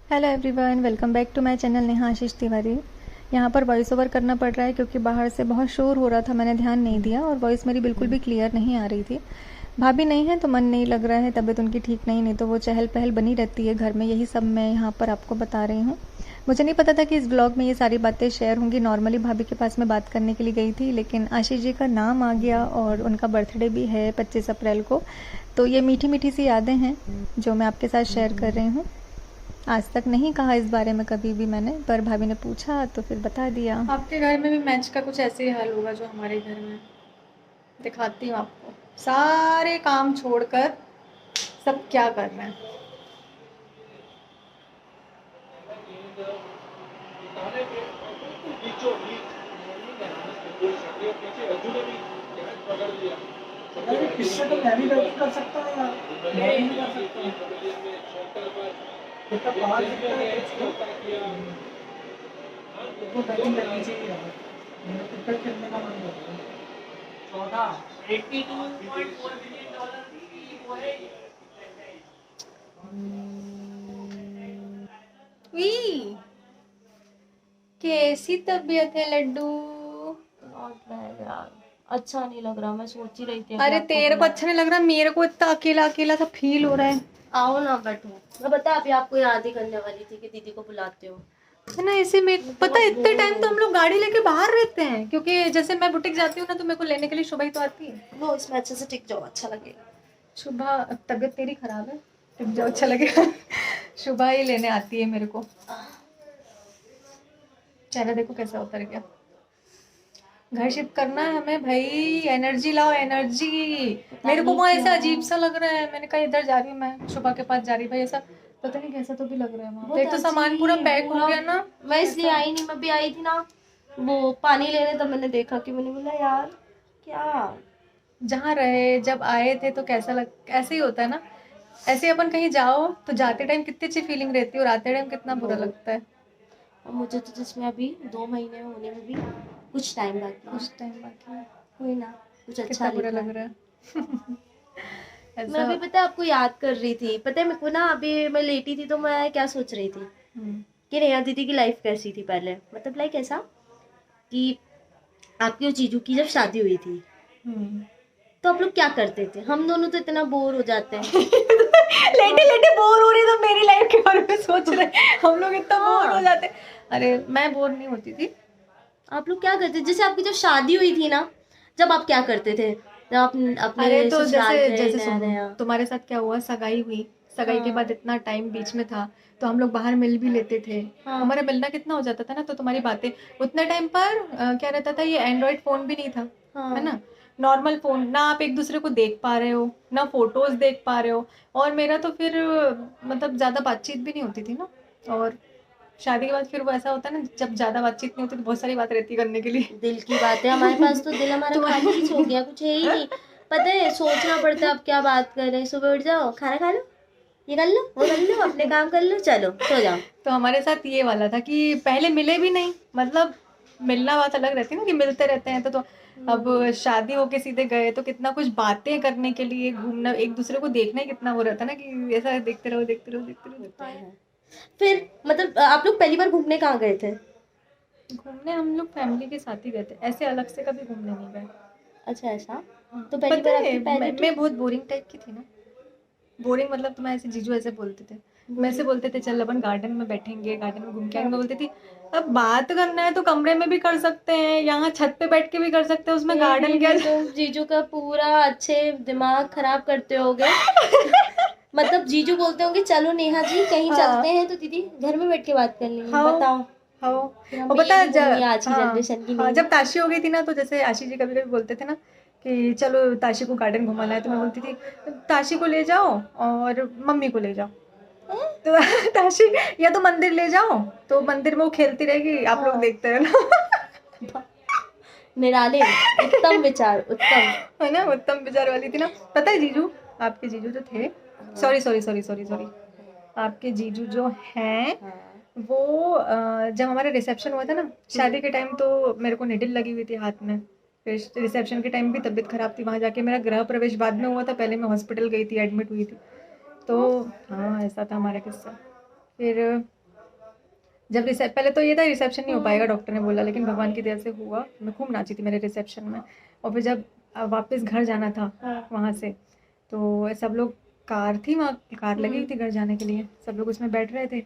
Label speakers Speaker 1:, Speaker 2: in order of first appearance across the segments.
Speaker 1: Hello everyone, welcome back to my channel Neha Ashish Tiwari. यहाँ पर voice over करना पड़ रहा है क्योंकि बाहर से बहुत शोर हो रहा था, मैंने ध्यान नहीं दिया और वॉइस मेरी बिल्कुल भी क्लियर नहीं आ रही थी। भाभी नहीं है तो मन नहीं लग रहा है, तबीयत उनकी ठीक नहीं तो वो चहल पहल बनी रहती है घर में, यही सब मैं यहाँ पर आपको बता रही हूँ। मुझे नहीं पता था कि इस ब्लॉग में ये सारी बातें शेयर होंगी। नॉर्मली भाभी के पास मैं बात करने के लिए गई थी, लेकिन आशीष जी का नाम आ गया और उनका बर्थडे भी है 25 अप्रैल को। तो ये मीठी मीठी सी यादें हैं जो मैं आपके साथ शेयर कर रही हूँ। आज तक नहीं कहा इस बारे में कभी भी मैंने, पर भाभी ने पूछा तो फिर बता दिया।
Speaker 2: आपके घर में भी मैच का कुछ ऐसे ही हाल होगा जो हमारे घर में। दिखाती हूँ आपको, सारे काम छोड़कर सब क्या कर रहे हैं।
Speaker 3: अरे इससे तो मैं भी बैटिंग कर सकता हूँ यार, मैं भी कर सकता हूँ। इतना बाहर दिखता है इसको बैटिंग करनी चाहिए यार। मेरा क्रिकेट खेलने का मन कर रहा है। 82.4 मिलियन डॉलर
Speaker 2: उई, कैसी तबीयत है लड्डू?
Speaker 4: नॉट बैड यार, अच्छा नहीं लग रहा। मैं सोच ही रही थी
Speaker 2: अरे तेरे को अच्छा नहीं लग रहा, मेरे को इतना अकेला अकेला सा फील हो रहा है।
Speaker 4: आओ ना बैठो। मैं बता अभी आपको याद ही करने वाली थी कि दीदी को बुलाते हो।
Speaker 2: है ना, ऐसे में पता है इतने टाइम तो हम लोग गाड़ी लेके बाहर रहते हैं, क्योंकि जैसे मैं बुटीक जाती हूँ ना तो मेरे को लेने के लिए सुबह ही तो आती है।
Speaker 4: वो इसमें अच्छे से टिक जाओ, अच्छा लगेगा।
Speaker 2: सुबह तबीयत तेरी खराब है, तुम जो अच्छा लगेगा। सुबह ही लेने आती है मेरे को। चेहरा देखो कैसा उतर गया। घर शिफ्ट करना है हमें भाई, एनर्जी लाओ एनर्जी। मेरे को वो ऐसा अजीब सा लग रहा है, मैंने कहा इधर जा रही हूँ मैं, शुभा के पास जा रही भाई, ऐसा पता नहीं कैसा तो भी लग रहा है वहाँ पे। एक तो सामान पूरा पैक हो गया ना।
Speaker 4: मैं इसलिए आई नहीं, मैं भी आई थी ना वो पानी लेने, तब मैंने देखा कि मैंने बोला यार क्या।
Speaker 2: जहाँ रहे जब आए थे तो कैसा लग, ऐसे ही होता है ना। ऐसे अपन कहीं जाओ तो जाते टाइम कितनी अच्छी फीलिंग रहती है और आते टाइम कितना बुरा लगता है।
Speaker 4: और मुझे तो जिसमें अभी 2 महीने होने में भी कुछ टाइम बाकी है।
Speaker 2: कुछ टाइम बाकी है,
Speaker 4: कोई ना, कुछ अच्छा
Speaker 2: कितना बुरा
Speaker 4: लिखा
Speaker 2: लग
Speaker 4: है।
Speaker 2: रहा है।
Speaker 4: मैं
Speaker 2: ऐसा।
Speaker 4: अभी पता है आपको याद कर रही थी, पता है मेरे को ना, अभी मैं लेटी थी तो मैं क्या सोच रही थी कि नेहा दीदी की लाइफ कैसी थी पहले, मतलब लाइक ऐसा कि आपकी और जीजू की जब शादी हुई थी तो आप लोग क्या करते थे। हम दोनों तो इतना बोर हो जाते हैं।
Speaker 2: लेटे लेटे बोर हो रही तो मेरी लाइफ के बारे में सोच रहे हम लोग इतना बोर हो जाते। अरे मैं बोर नहीं होती थी।
Speaker 4: आप लोग क्या करते थे, जैसे आपकी जब शादी हुई थी ना, जब आप क्या करते थे, जब आप अपने
Speaker 2: अरे तो
Speaker 4: ससुराल
Speaker 2: जैसे
Speaker 4: गए
Speaker 2: जैसे
Speaker 4: नया
Speaker 2: सुनो,
Speaker 4: नया।
Speaker 2: तुम्हारे साथ क्या हुआ, सगाई हुई, सगाई के
Speaker 4: हाँ
Speaker 2: बाद इतना टाइम बीच में था तो हम लोग बाहर मिल भी लेते थे।
Speaker 4: हाँ
Speaker 2: हमारा मिलना कितना हो जाता था ना, तो तुम्हारी बातें उतने टाइम पर क्या रहता था, ये एंड्रॉइड फोन भी नहीं था, है
Speaker 4: हाँ।
Speaker 2: ना। नॉर्मल फोन ना, आप एक दूसरे को देख पा रहे हो ना फोटोज देख पा रहे हो। और मेरा तो फिर मतलब ज्यादा बातचीत भी नहीं होती थी ना। और शादी के बाद फिर वो ऐसा होता है ना, जब ज्यादा बातचीत नहीं होती तो बहुत सारी बात रहती है करने के लिए।
Speaker 4: दिल की बात है, हमारे पास तो दिल हमारा खाली ही हो गया, कुछ है ही नहीं। पता है सोचना पड़ता है अब क्या बात करें। सुबह उठ जाओ, खाना खा लो, ये कर लो वो कर लो, अपने काम कर लो, चलो सो जाओ।
Speaker 2: तो हमारे साथ ये वाला था कि पहले मिले भी नहीं, मतलब मिलना बात अलग रहती है ना कि मिलते रहते हैं तो अब शादी होके सीधे गए तो कितना कुछ बातें करने के लिए, घूमना, एक दूसरे को देखना ही कितना वो रहता है ना कि ऐसा देखते रहो देखते रहो देखते रहो देखते
Speaker 4: होता है। फिर मतलब आप लोग पहली बार घूमने कहाँ गए थे।
Speaker 2: रहो। घूमने हम लोग फैमिली के साथ ही गए थे, ऐसे अलग से कभी घूमने नहीं गए।
Speaker 4: अच्छा ऐसा।
Speaker 2: हाँ,
Speaker 4: तो पहली
Speaker 2: पता
Speaker 4: बार
Speaker 2: है
Speaker 4: आपकी पहली
Speaker 2: मैं
Speaker 4: ट्रिप।
Speaker 2: बहुत बोरिंग टाइप की थी ना। बोरिंग मतलब तुम्हें ऐसे जीजू ऐसे बोलते थे, मैं ऐसे बोलते थे चल अपन गार्डन में बैठेंगे, गार्डन में घूम के आएंगे। मैं बोलती थी अब बात करना है तो कमरे में भी कर सकते हैं, यहाँ छत पे बैठ के भी कर सकते हैं, उसमें गार्डन क्या।
Speaker 4: तुम जीजू का पूरा अच्छे दिमाग खराब करते होगे। मतलब जीजू बोलते होंगे चलो नेहा जी कहीं चलते
Speaker 2: हाँ
Speaker 4: हैं, तो दीदी घर में बैठ के बात कर लेंगे।
Speaker 2: हाँ
Speaker 4: बताओ।
Speaker 2: हाँ।
Speaker 4: फिर हम
Speaker 2: और
Speaker 4: भी
Speaker 2: पता
Speaker 4: ये
Speaker 2: है
Speaker 4: भी घूमी आज की
Speaker 2: हाँ
Speaker 4: जनरेशन की
Speaker 2: हाँ,
Speaker 4: नहीं।
Speaker 2: जब ताशी हो गई थी ना तो जैसे आशीष जी कभी कभी बोलते थे ना कि चलो ताशी को गार्डन घुमाना है, तो मैं बोलती थी ताशी को ले जाओ और मम्मी को ले जाओ। तो ताशी या तो मंदिर ले जाओ, तो मंदिर में वो खेलती रहेगी, आप लोग
Speaker 4: हाँ।
Speaker 2: देखते रहना।
Speaker 4: निराले, उत्तम विचार, उत्तम।
Speaker 2: है ना, उत्तम विचार वाली थी ना। पता है जीजू, आपके जीजू जो थे, sorry sorry sorry sorry sorry, आपके जीजू जो हैं
Speaker 4: हाँ।
Speaker 2: वो जब हमारा रिसेप्शन हुआ था ना शादी के टाइम, तो मेरे को निडिल लगी हुई थी हाथ में। फिर रिसेप्शन के टाइम भी तबीयत खराब थी, वहाँ जाके मेरा गृह प्रवेश बाद में हुआ था, पहले मैं हॉस्पिटल गई थी, एडमिट हुई थी। तो हाँ ऐसा था हमारा किस्सा। फिर जब पहले तो ये था रिसेप्शन नहीं हो पाएगा, डॉक्टर ने बोला, लेकिन भगवान की दया से हुआ। मैं खूब नाची थी मेरे रिसेप्शन में। और फिर जब वापस घर जाना था वहाँ से, तो सब लोग, कार थी वहाँ, कार लगी हुई थी घर जाने के लिए, सब लोग उसमें बैठ रहे थे।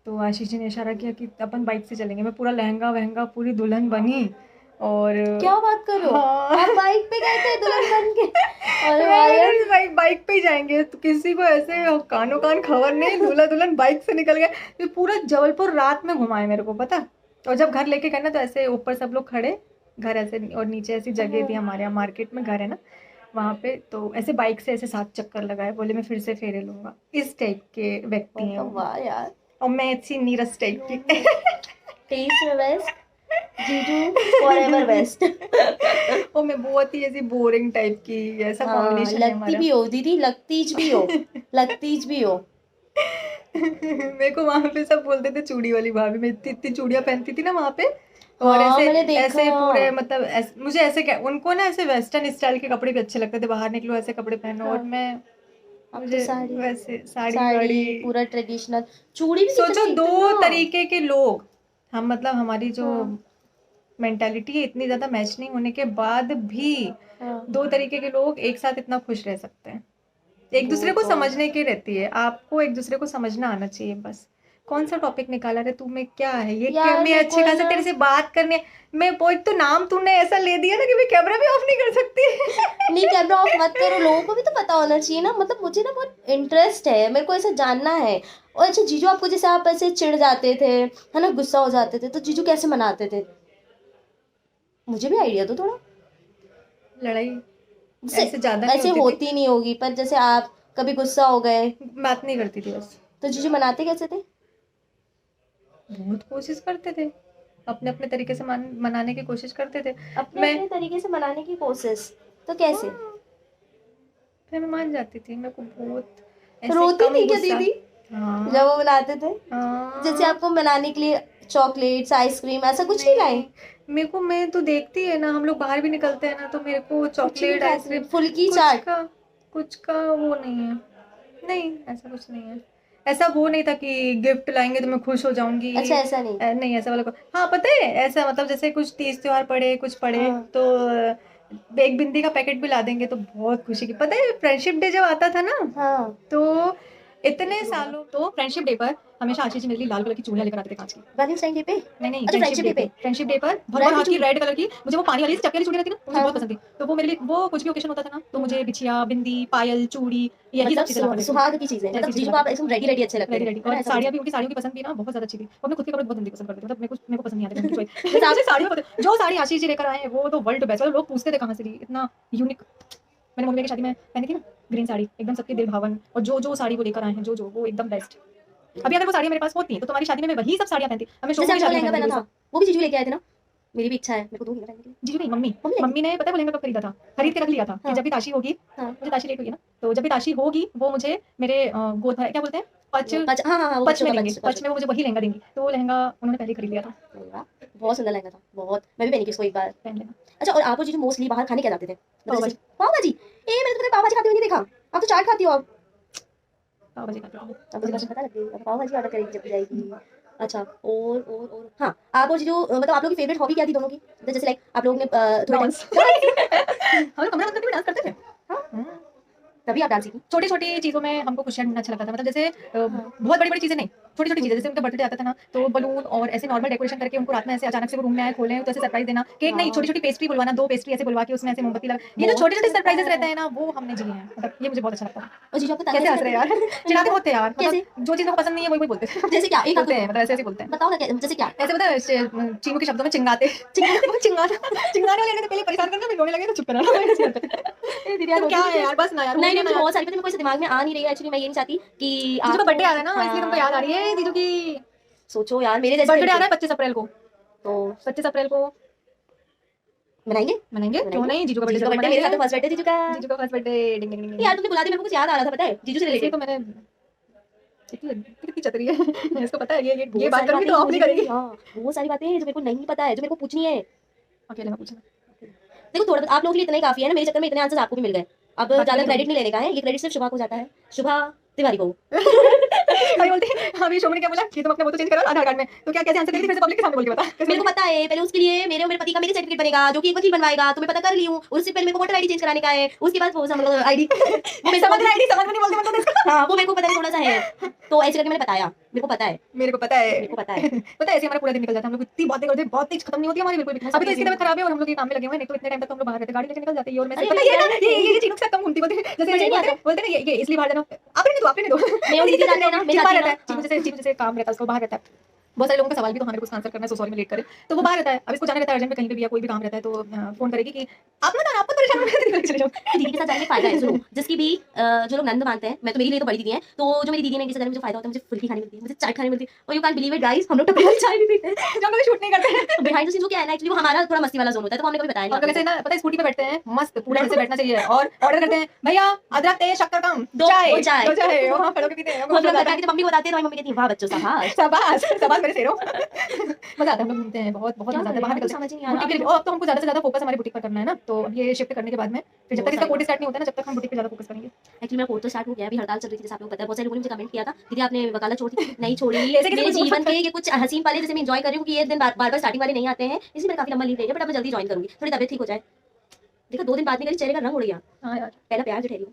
Speaker 2: तो आशीष जी ने इशारा किया कि अपन बाइक से चलेंगे। मैं पूरा लहंगा वहंगा पूरी दुल्हन बनी। और
Speaker 4: क्या बात कर रहे हो,
Speaker 2: हाँ।
Speaker 4: आप बाइक पे गए थे दुल्हन बन के? अरे वाह यार,
Speaker 2: बाइक पे ही जाएंगे तो किसी को ऐसे कानों कान खबर नहीं, दूल्हा दुल्हन बाइक से निकल गए। फिर पूरा जबलपुर रात में घुमाए मेरे को, पता। और जब घर लेके गए ना, तो ऐसे ऊपर सब लोग खड़े, घर ऐसे, और नीचे ऐसी जगह थी हमारे यहाँ मार्केट में घर है ना वहाँ पे, तो ऐसे बाइक से ऐसे 7 चक्कर लगाए, बोले मैं फिर से फेरे लूंगा। इस टाइप के व्यक्ति हैं वो।
Speaker 4: वाह यार,
Speaker 2: और मैं ऐसी नीरस टाइप की।
Speaker 4: टेस्ट में बेस्ट, जीजू फॉरएवर बेस्ट।
Speaker 2: और मैं बहुत ही ऐसी बोरिंग टाइप की, ऐसा कॉम्बिनेशन है
Speaker 4: लगती
Speaker 2: हमारा।
Speaker 4: भी हो दीदी, लगतीज भी हो, लगतीज भी हो।
Speaker 2: मेरे को वहां पे सब बोलते थे चूड़ी वाली भाभी। मैं इतनी इतनी चूड़ियां पहनती थी ना वहां पे। और
Speaker 4: हाँ, मैंने
Speaker 2: ऐसे
Speaker 4: देखा।
Speaker 2: ऐसे पूरे मतलब मुझे ऐसे उनको ना ऐसे वेस्टर्न स्टाइल के कपड़े भी अच्छे लगते थे, बाहर निकलो ऐसे कपड़े पहनो। और मैं
Speaker 4: अब
Speaker 2: मुझे
Speaker 4: तो साड़ी,
Speaker 2: वैसे साड़ी
Speaker 4: साड़ी
Speaker 2: वाड़ी।
Speaker 4: पूरा ट्रेडिशनल, चूड़ी भी
Speaker 2: सोचो
Speaker 4: कितनी
Speaker 2: 2
Speaker 4: इतना।
Speaker 2: तरीके के लोग हम, मतलब हमारी जो
Speaker 4: हाँ।
Speaker 2: मेंटालिटी है इतनी ज्यादा मैच नहीं होने के बाद भी
Speaker 4: हाँ।
Speaker 2: 2 तरीके के लोग एक साथ इतना खुश रह सकते हैं। एक दूसरे को
Speaker 4: तो
Speaker 2: समझने की रहती है, आपको एक दूसरे को समझना आना चाहिए बस। कौन सा टॉपिक निकाला रे तू, में क्या है ये,
Speaker 4: यार,
Speaker 2: क्या मैं
Speaker 4: मेरे
Speaker 2: अच्छे
Speaker 4: को
Speaker 2: खासे
Speaker 4: ना-
Speaker 2: तेरे से बात करने। मैं एक तो नाम तूने ऐसा ले दिया ना कि मैं कैमरा भी ऑफ नहीं कर सकती।
Speaker 4: नहीं, कैमरा ऑफ मत करो, लोगों को भी तो पता होना चाहिए ना। मतलब मुझे ना बहुत इंटरेस्ट है, मेरे को ऐसे जानना है। और अच्छा जीजू, आपको जैसे आप ऐसे चिढ़ जाते थे, है ना, गुस्सा हो जाते थे, तो जीजू कैसे मनाते थे? मुझे भी आइडिया दो थोड़ा।
Speaker 2: लड़ाई
Speaker 4: जैसे
Speaker 2: ऐसे ज्यादा नहीं
Speaker 4: ऐसे
Speaker 2: होती
Speaker 4: होती नहीं होगी, पर जैसे आप कभी गुस्सा हो गए
Speaker 2: थी, बात नहीं करती थी बस।
Speaker 4: तो जीजू मनाते कैसे थे?
Speaker 2: बहुत कोशिश करते थे, अपने अपने तरीके से मनाने की कोशिश करते थे।
Speaker 4: अपने
Speaker 2: मैं
Speaker 4: अपने तरीके से मनाने की कोशिश, तो कैसे?
Speaker 2: हाँ, फिर मैं मान जाती थी। मेरे को बहुत ऐसे
Speaker 4: रोती
Speaker 2: कम
Speaker 4: थी क्या
Speaker 2: गुस्सा।
Speaker 4: दीदी
Speaker 2: हाँ
Speaker 4: जब वो मनाते थे?
Speaker 2: हाँ।
Speaker 4: जैसे आपको मनाने के लिए चॉकलेट्स, आइसक्रीम, ऐसा कुछ नहीं लाए?
Speaker 2: मेरे को, मैं तो देखती है ना, हम लोग बाहर भी निकलते हैं ना, तो मेरे को चॉकलेट, आइसक्रीम,
Speaker 4: फुल्की
Speaker 2: कुछ
Speaker 4: चाट।
Speaker 2: कुछ का वो नहीं है। नहीं, ऐसा कुछ नहीं है। ऐसा वो नहीं था कि गिफ्ट लाएंगे तो मैं खुश हो जाऊंगी।
Speaker 4: अच्छा, ऐसा नहीं।
Speaker 2: नहीं ऐसा वाला हाँ पता है, ऐसा मतलब जैसे कुछ तीज त्योहार पड़े, कुछ पड़े,
Speaker 4: हाँ।
Speaker 2: तो एक बिंदी का पैकेट भी ला देंगे तो बहुत खुशी की। पता है फ्रेंडशिप डे जब आता था ना,
Speaker 4: हाँ।
Speaker 2: तो इतने सालों, तो फ्रेंडशिप डे पर हमेशा आशीष जी मेरे लिए लाल कलर की चूड़ियां लेकर आते थे, कांच की।
Speaker 4: वैलेंटाइन डे पे?
Speaker 2: नहीं
Speaker 4: अच्छा, फ्रेंडशिप डे पे।
Speaker 2: फ्रेंडशिप डे पर
Speaker 4: Red
Speaker 2: हाथ की
Speaker 4: चूड़ी।
Speaker 2: रेड कलर की, मुझे वो पानी वाली चपके वाली चूड़ी रहती ना, मुझे
Speaker 4: हाँ।
Speaker 2: बहुत पसंद थी। तो वो मेरे लिए, वो कुछ भी ओकेशन होता था ना, तो मुझे बिछिया, बिंदी, पायल, चूड़ी, यही सब
Speaker 4: मतलब
Speaker 2: चीजें लाते थे।
Speaker 4: सुहाग की चीजें, मतलब
Speaker 2: ऐसी
Speaker 4: जीजू
Speaker 2: चीजें
Speaker 4: को आप एकदम रेडी रेडी अच्छे लगते
Speaker 2: रेडी
Speaker 4: हैं,
Speaker 2: रेडी।
Speaker 4: है ना,
Speaker 2: और
Speaker 4: ऐसा
Speaker 2: साड़ियाँ
Speaker 4: कुछ?
Speaker 2: भी, उनकी साड़ियों की पसंद भी ना बहुत ज्यादा अच्छी थी। और अपने खुद के कपड़े बहुत जल्दी पसंद करते थे, मतलब मेरे को पसंद नहीं आते थे उनकी choice।
Speaker 4: बस आप-
Speaker 2: मुझे साड़ियों में जो साड़ी आशीष जी लेकर आए हैं वो तो वर्ल्ड बेस्ट। लोग पूछते थे कहाँ से ली, इतना यूनिक। मैंने मम्मी की शादी में पहनी थी ना ग्रीन साड़ी, एकदम सबके दिल भावन। और जो साड़ी वो लेकर आए हैं, जो वो एकदम बेस्ट। अभी अगर वो साड़ी मेरे पास होती तो तुम्हारी शादी में मैं वही सब साड़ियाँ पहनती। हमें
Speaker 4: जैसे आपने वो लहंगा पहना था, वो भी जीजू लेके आए थे ना? मेरी भी इच्छा है, मेरे को दूंगी ना पहनने के लिए।
Speaker 2: जीजू नहीं, मम्मी
Speaker 4: मम्मी
Speaker 2: मम्मी ने पता है वो लहंगा कब खरीदा था, खरीद के रख लिया था कि
Speaker 4: हाँ।
Speaker 2: जब भी ताशी होगी,
Speaker 4: हाँ।
Speaker 2: मुझे ताशी लेट हुई है ना, तो जब भी ताशी होगी वो मुझे मेरे गोद, क्या बोलते हैं, पच
Speaker 4: हाँ हाँ हाँ, वो
Speaker 2: पच
Speaker 4: बच्चों
Speaker 2: में
Speaker 4: का
Speaker 2: देंगे, पच में वो मुझे वही लहंगा देंगी। तो वो लहंगा उन्होंने पहले खरीद लिया था।
Speaker 4: अरे वाह, बहुत सुंदर लहंगा था, बहुत। मैं भी पहनी थी उसको एक बार।
Speaker 2: पहन लेना।
Speaker 4: अच्छा, और आप और जीजू मोस्टली बाहर खाने क्या जाते थे?
Speaker 2: पाव भाजी।
Speaker 4: पाव भाजी? मैंने तो कभी पाव भाजी खाते हुए नहीं देखा। आप तो चाट खाती हो। आप
Speaker 2: पाव भाजी खाते हैं।
Speaker 4: अब मुझे बस पता लग गई, अब पाव भाजी ऑर्डर करेगी जब भी जाएगी। अच्छा, और हाँ, आप और जीजू मतलब आप लोगों की फेवरेट हॉबी क्या थी दोनों की? जैसे लाइक आप लोगों ने थोड़ा
Speaker 2: डांस। हम कमरा बंद करके भी डांस करते थे।
Speaker 4: हाँ, तभी आप डांस सीखी।
Speaker 2: छोटी छोटी चीजों में हमको खुशियाँ ढूंढना अच्छा लगता था। मतलब जैसे बहुत बड़ी बड़ी चीजें नहीं, छोटी छोटी चीजें। जैसे उनका बर्थडे आता था ना, तो बलून और ऐसे नॉर्मल डेकोरेशन करके उनको रात में ऐसे अचानक से वो रूम में आए, खोले तो ऐसे सरप्राइज देना। केक नहीं, छोटी छोटी पेस्ट्री बुलवाना, 2 पेस्ट्री ऐसे बुलवा के उसमें ऐसे मोमबत्ती लगा। ये जो छोटे छोटे सरप्राइजेस रहते हैं ना, वो हमने जिए हैं। मतलब ये मुझे बहुत अच्छा लगता है।
Speaker 4: और जीजू आपको
Speaker 2: कैसे हंस रहे हैं यार, चिढ़ाते बहुत थे यार।
Speaker 4: कैसे?
Speaker 2: मतलब जो चीज को पसंद नहीं है वही बोलते थे।
Speaker 4: जैसे क्या? एक
Speaker 2: बोलते हैं, मतलब ऐसे बोलते हैं।
Speaker 4: बताओ ना, जैसे क्या?
Speaker 2: ऐसे पता है चीनू के शब्दों में चिंगाते चिंगाने वाले ने पहले परेशान करना, फिर रोने लगे तो चुप कराना। तुम क्या है यार, बस ना यार।
Speaker 4: नहीं, मुझे बहुत सारी, पता है, मेरे को ऐसे दिमाग में आ नहीं रही है एक्चुअली। मैं ये नहीं चाहती कि
Speaker 2: जीजू का बर्थडे आ रहा है ना, इसलिए तुमको याद आ रही है जीजू की।
Speaker 4: सोचो यार, मेरे जैसे
Speaker 2: बर्थडे आ रहा है 25 अप्रैल को,
Speaker 4: तो
Speaker 2: 25 अप्रैल को
Speaker 4: मनाएंगे।
Speaker 2: मनाएंगे। क्यों नहीं, जीजू का
Speaker 4: जीजू का
Speaker 2: बर्थडे
Speaker 4: बर्थडे, मेरे साथ तो फर्स्ट बर्थडे जीजू का।
Speaker 2: जीजू का फर्स्ट बर्थडे। डिंग डिंग डिंग।
Speaker 4: यार तुमने बुला दिया, मेरे को कुछ याद आ रहा था, पता है, जीजू से
Speaker 2: इसलिए
Speaker 4: रिलेटेड।
Speaker 2: तो मैंने कितनी चतरी है इसको पता है। ये बात करूंगी तो आप नहीं करेगी।
Speaker 4: हाँ, वो सारी बातें हैं जो मेरे को नहीं पता है, जो मेरे को पूछनी है।
Speaker 2: अकेले में पूछना।
Speaker 4: देखो, थोड़ा आप लोगों के लिए इतना ही काफी है ना, मेरे चक्कर में इतने आंसर्स आपको भी मिल गए। अब ज्यादा क्रेडिट नहीं लेने का है, ये क्रेडिट सिर्फ शुभा को जाता है, शुभा तिवारी को।
Speaker 2: भाई बोलती अभी शोभा ने क्या बोला कि तुम अपना वो तो चेंज करो आधार कार्ड में, तो क्या कैसे आंसर देती फिर से पब्लिक के सामने बोल के बता।
Speaker 4: मेरे को पता है पहले उसके लिए मेरे और मेरे पति का मेरी सर्टिफिकेट बनेगा जो कि एक वकील बनवाएगा, तो मैं पता कर ली हूँ। उससे पहले मेरे को वोटर आईडी चेंज कराने का है, उसके बाद वो आईडी वो मेरे
Speaker 2: समझ आईडी समझ में नहीं बोलते मतलब इसका।
Speaker 4: हाँ वो मेरे को पता नहीं थोड़ा सा है, तो ऐसे करके मैंने बताया मेरे को पता है
Speaker 2: मेरे को पता है
Speaker 4: मेरे को पता है।
Speaker 2: पता है ऐसे हमारा पूरा दिन निकल जाता है। हम लोग इतनी बातें करते हैं, बहुत तेज खत्म नहीं होती हमारी बिल्कुल भी। अभी तो इसकी तबीयत खराब है और हम लोग ये काम में लगे हुए हैं, नहीं तो इतने टाइम तक तो हम लोग बाहर रहते, गाड़ी लेके निकल जाते हैं। और मैं
Speaker 4: अरे
Speaker 2: पता
Speaker 4: भाई,
Speaker 2: है ना ये चीजों के साथ कम घूमती होती है, जैसे बोलते हैं ना ये इसलिए बाहर जाना आपने दो
Speaker 4: मैं और दीदी जाते हैं ना, मैं
Speaker 2: बाहर
Speaker 4: जाती
Speaker 2: रहता
Speaker 4: हूँ
Speaker 2: है, चीनू जैसे काम रहता है उसको बाहर रहता है। बहुत सारे लोगों का सवाल भी तो हमारे को आंसर करना है, सो सॉरी मैं लेट करे, तो वो बाहर रहता है। अब इसको जाना रहता है अर्जेंट में कहीं पे भी या कोई भी काम रहता है तो फोन करेगी कि आप ना आपको परेशान मत चले जाओ।
Speaker 4: दीदी के साथ जाने में फायदा है। सुनो, जिसकी भी जो लोग नंद मानते हैं, मैं तो मेरे लिए तो बड़ी दीदी है, तो जो मेरी दीदी ने जिससे मुझे फायदा होता है, मुझे फुल्की खाने मिलती है, मुझे चाय खाने मिलती है। और you can believe it guys, हम लोग टपरी वाली चाय भी पीते हैं
Speaker 2: जो हम लोग शूट नहीं करते हैं।
Speaker 4: Behind the scenes. वो क्या है ना, एक्चुअली वो हमारा थोड़ा मस्ती वाला जोन होता है, तो हमने कभी बताया
Speaker 2: और
Speaker 4: नहीं
Speaker 2: वैसे ना पता है स्कूटी पे बैठते हैं मस्त पूरा ऐसे बैठना चाहिए और ऑर्डर करते हैं भैया अदरक तेज शक्कर कम
Speaker 4: दो चाय
Speaker 2: चाय वहां खड़े होकर पीते हैं।
Speaker 4: हम लोग करके मम्मी को बताते हैं, तो मम्मी कहती है वाह बच्चों शाबाश
Speaker 2: शाबाश मेरे शेरों। मजा आता है, हम लोग घूमते हैं बहुत बहुत मजा आता है बाहर निकलते हैं।
Speaker 4: समझ नहीं आ रहा।
Speaker 2: बुटीक के लिए अब तो हमको ज्यादा से ज्यादा फोकस हमारे बुटीक पर करना है ना, तो अब ये शिफ्ट करने के बाद में फिर जब तक इसका कोर्स स्टार्ट नहीं होता ना, जब तक हम बुटीक पे ज्यादा फोकस करेंगे।
Speaker 4: एक्चुअली मेरा कोर्स तो स्टार्ट हो गया, अभी हड़ताल चल रही थी जैसे आपको पता है। बहुत सारे लोगों ने मुझे कमेंट किया था दीदी आपने वकालत छोड़ दी, नहीं छोड़ी।
Speaker 2: ऐसे कैसे
Speaker 4: मेरे
Speaker 2: छोड़
Speaker 4: जीवन
Speaker 2: सकते
Speaker 4: के ये कुछ हसीन पल है जैसे मैं एंजॉय कर रही हूँ कि ये दिन बार बार स्टार्टिंग वाले नहीं आते हैं, इसलिए मैंने काफी लंबा लीव ले लिया, बट अब मैं जल्दी ज्वाइन करूंगी, थोड़ी तबियत ठीक हो जाए। देखो 2 दिन बाद मेरे चेहरे का रंग उड़ गया।
Speaker 2: हां यार
Speaker 4: पहला प्यार जो ठहरी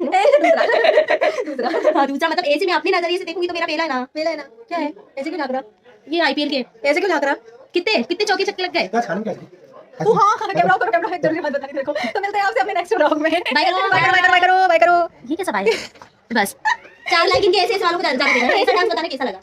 Speaker 2: दूसरा
Speaker 4: हाँ, दूसरा मतलब ऐसे मैं अपनी नजरिए से देखूंगी तो मेरा पहला है ना।
Speaker 2: पहला है ना क्या है ऐसे क्यों लग रहा,
Speaker 4: ये आईपीएल के
Speaker 2: ऐसे क्यों लग रहा।
Speaker 4: कितने कितने चौके छक्के लग गए।
Speaker 2: तू हाँ कैमरा ऑफ करो जल्दी मत बतानी देखो। तो मिलते हैं आपसे अपने नेक्स्ट व्लॉग में। बाय करो।
Speaker 4: ये कैसा भाई बस 4 लाइक इनके ऐसे सवालों को जाने देना, ऐसा डांस बताना कैसा लगा।